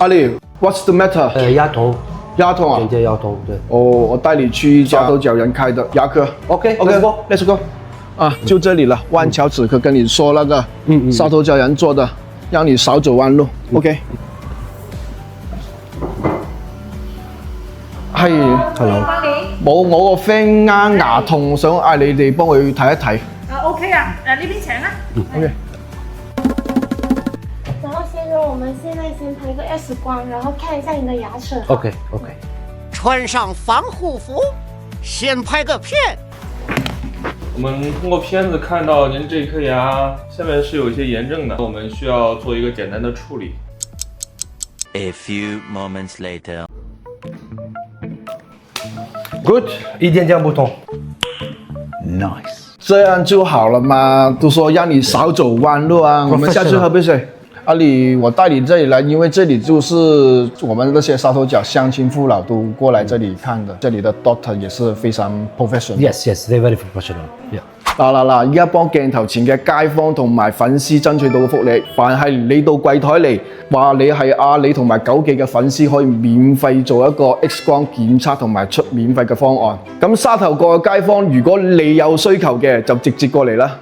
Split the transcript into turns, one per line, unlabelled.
阿里 ，What's the matter？
牙痛，
牙痛啊？
姐姐牙痛，对。
哦，我带你去一家沙头角人开的牙科。
OK，Let's
go，Let's go。啊，就这里了。万乔此刻跟你说那个，沙头角人做的，让你少走弯路。OK。係
Hello。
冇，我個 friend 啱牙痛，想嗌你哋幫佢睇一睇。
OK 啊，呢邊請啊。
OK。
然後先生，我們現在先拍一個 X 光，然後看一下你的牙齒。
OK。
穿上防護服，先拍個片。
我們通過片子看到您這顆牙下面是有一些炎症的，我們需要做一個簡單的處理。
A few moments later.
Good，
一點點不痛。
Nice.
這樣就好了嘛。都說讓你少走彎路啊。我們下去喝杯水。阿里，我帶你這裡來，因為這裡就是我們那些沙頭角鄉親父老都過來這裡看的。這裡的 doctor 也是非常 professional。Yes，they're
very professional。
嗱，而家幫鏡頭前嘅街坊同埋粉絲爭取到嘅福利，凡係你到櫃台嚟話你係阿里同埋九記嘅粉絲，可以免費做一個 X 光檢測同埋出免費嘅方案。咁沙頭角嘅街坊，如果你有需求嘅，就直接過嚟啦。